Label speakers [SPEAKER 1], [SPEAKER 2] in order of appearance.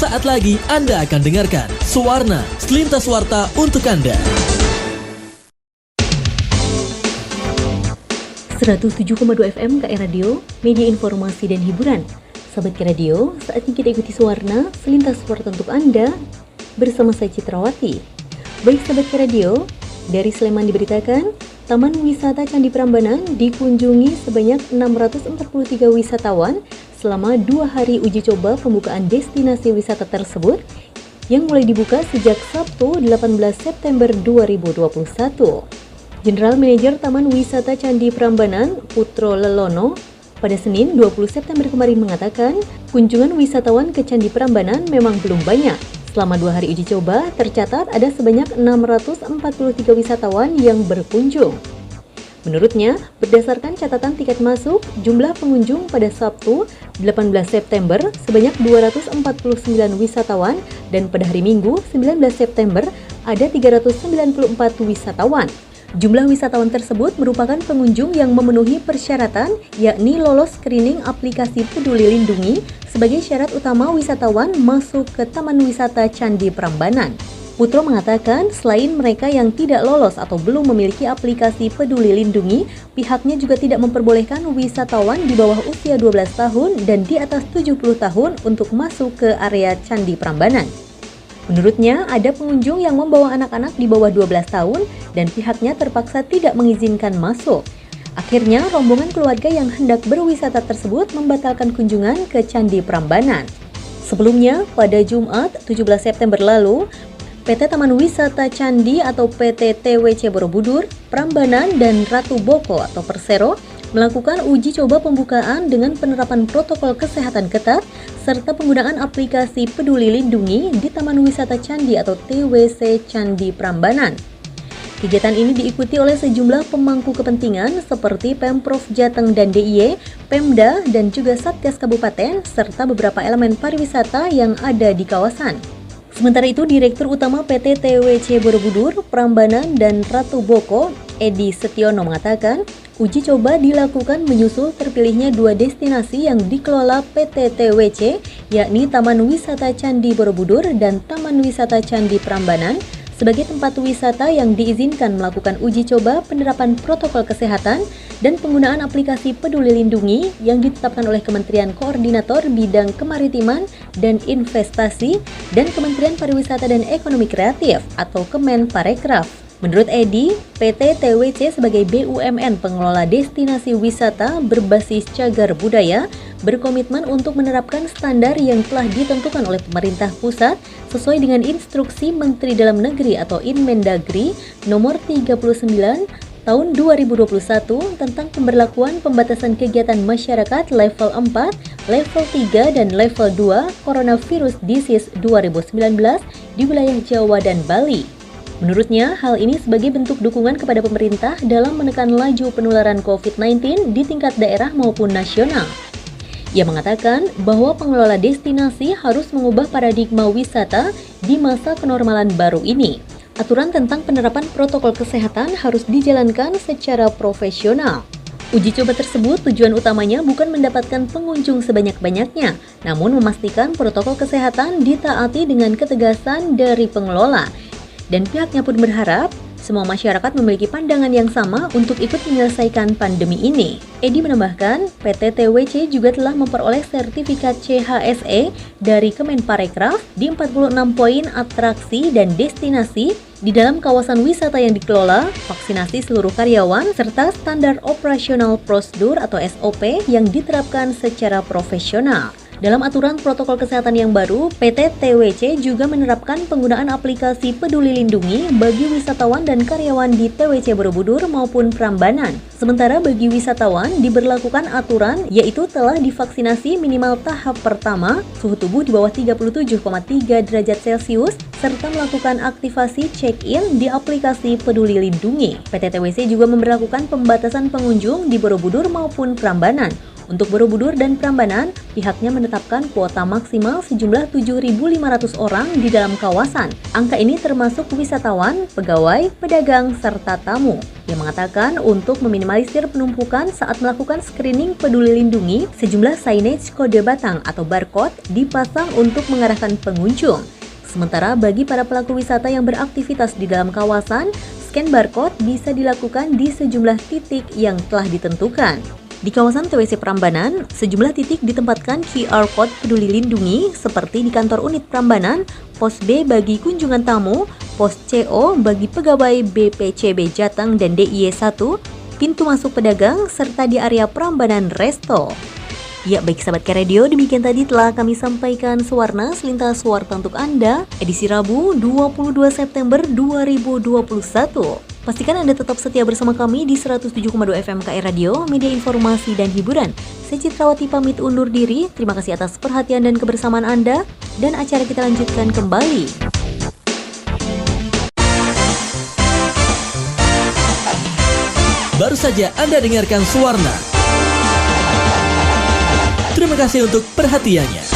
[SPEAKER 1] Sesaat lagi Anda akan dengarkan Suwarna, selintas warta untuk Anda.
[SPEAKER 2] 107,2 FM KR Radio, media informasi dan hiburan. Sahabat KR Radio, saatnya kita ikuti Suwarna, selintas warta untuk Anda, bersama saya Citrawati. Baik sahabat KR Radio, dari Sleman diberitakan, Taman Wisata Candi Prambanan dikunjungi sebanyak 643 wisatawan selama 2 hari uji coba pembukaan destinasi wisata tersebut yang mulai dibuka sejak Sabtu 18 September 2021. General Manager Taman Wisata Candi Prambanan, Putro Lelono, pada Senin 20 September kemarin mengatakan, kunjungan wisatawan ke Candi Prambanan memang belum banyak. Selama 2 hari uji coba, tercatat ada sebanyak 643 wisatawan yang berkunjung. Menurutnya, berdasarkan catatan tiket masuk, jumlah pengunjung pada Sabtu 18 September sebanyak 249 wisatawan dan pada hari Minggu 19 September ada 394 wisatawan. Jumlah wisatawan tersebut merupakan pengunjung yang memenuhi persyaratan, yakni lolos screening aplikasi Peduli Lindungi sebagai syarat utama wisatawan masuk ke Taman Wisata Candi Prambanan. Putro mengatakan, selain mereka yang tidak lolos atau belum memiliki aplikasi Peduli Lindungi, pihaknya juga tidak memperbolehkan wisatawan di bawah usia 12 tahun dan di atas 70 tahun untuk masuk ke area Candi Prambanan. Menurutnya, ada pengunjung yang membawa anak-anak di bawah 12 tahun dan pihaknya terpaksa tidak mengizinkan masuk. Akhirnya, rombongan keluarga yang hendak berwisata tersebut membatalkan kunjungan ke Candi Prambanan. Sebelumnya, pada Jumat 17 September lalu, PT Taman Wisata Candi atau PT TWC Borobudur, Prambanan, dan Ratu Boko atau Persero melakukan uji coba pembukaan dengan penerapan protokol kesehatan ketat serta penggunaan aplikasi Peduli Lindungi di Taman Wisata Candi atau TWC Candi Prambanan. Kegiatan ini diikuti oleh sejumlah pemangku kepentingan seperti Pemprov Jateng dan DIY, Pemda, dan juga Satgas Kabupaten serta beberapa elemen pariwisata yang ada di kawasan. Sementara itu, Direktur Utama PT TWC Borobudur, Prambanan, dan Ratu Boko, Edi Setiono mengatakan, uji coba dilakukan menyusul terpilihnya 2 destinasi yang dikelola PT TWC, yakni Taman Wisata Candi Borobudur dan Taman Wisata Candi Prambanan, sebagai tempat wisata yang diizinkan melakukan uji coba penerapan protokol kesehatan dan penggunaan aplikasi Peduli Lindungi yang ditetapkan oleh Kementerian Koordinator Bidang Kemaritiman dan Investasi dan Kementerian Pariwisata dan Ekonomi Kreatif atau Kemenparekraf. Menurut Edi, PT TWC sebagai BUMN pengelola destinasi wisata berbasis cagar budaya berkomitmen untuk menerapkan standar yang telah ditentukan oleh pemerintah pusat sesuai dengan instruksi Menteri Dalam Negeri atau Inmendagri nomor 39 tahun 2021 tentang pemberlakuan pembatasan kegiatan masyarakat level 4, level 3, dan level 2 Coronavirus Disease 2019 di wilayah Jawa dan Bali. Menurutnya, hal ini sebagai bentuk dukungan kepada pemerintah dalam menekan laju penularan COVID-19 di tingkat daerah maupun nasional. Ia mengatakan bahwa pengelola destinasi harus mengubah paradigma wisata di masa kenormalan baru ini. Aturan tentang penerapan protokol kesehatan harus dijalankan secara profesional. Uji coba tersebut tujuan utamanya bukan mendapatkan pengunjung sebanyak-banyaknya, namun memastikan protokol kesehatan ditaati dengan ketegasan dari pengelola. Dan pihaknya pun berharap semua masyarakat memiliki pandangan yang sama untuk ikut menyelesaikan pandemi ini. Edi menambahkan, PT TWC juga telah memperoleh sertifikat CHSE dari Kemenparekraf di 46 poin atraksi dan destinasi di dalam kawasan wisata yang dikelola, vaksinasi seluruh karyawan, serta standar operasional prosedur atau SOP yang diterapkan secara profesional. Dalam aturan protokol kesehatan yang baru, PT TWC juga menerapkan penggunaan aplikasi Peduli Lindungi bagi wisatawan dan karyawan di TWC Borobudur maupun Prambanan. Sementara bagi wisatawan diberlakukan aturan yaitu telah divaksinasi minimal tahap pertama, suhu tubuh di bawah 37,3 derajat Celcius, serta melakukan aktivasi check-in di aplikasi Peduli Lindungi. PT TWC juga memberlakukan pembatasan pengunjung di Borobudur maupun Prambanan. Untuk Borobudur dan Prambanan, pihaknya menetapkan kuota maksimal sejumlah 7.500 orang di dalam kawasan. Angka ini termasuk wisatawan, pegawai, pedagang, serta tamu. Yang mengatakan untuk meminimalisir penumpukan saat melakukan screening Peduli Lindungi, sejumlah signage kode batang atau barcode dipasang untuk mengarahkan pengunjung. Sementara bagi para pelaku wisata yang beraktivitas di dalam kawasan, scan barcode bisa dilakukan di sejumlah titik yang telah ditentukan. Di kawasan TWC Prambanan, sejumlah titik ditempatkan QR Code Peduli Lindungi seperti di kantor unit Prambanan, pos B bagi kunjungan tamu, pos CO bagi pegawai BPCB Jateng dan DIY 1, pintu masuk pedagang, serta di area Prambanan Resto. Ya, baik sahabat Radio, demikian tadi telah kami sampaikan Sewarna Selintas Warta untuk Anda, edisi Rabu 22 September 2021. Pastikan Anda tetap setia bersama kami di 107,2 FM KR Radio, media informasi dan hiburan. Saya Citrawati pamit undur diri, terima kasih atas perhatian dan kebersamaan Anda, dan acara kita lanjutkan kembali.
[SPEAKER 1] Baru saja Anda dengarkan Sewarna. Terima kasih untuk perhatiannya.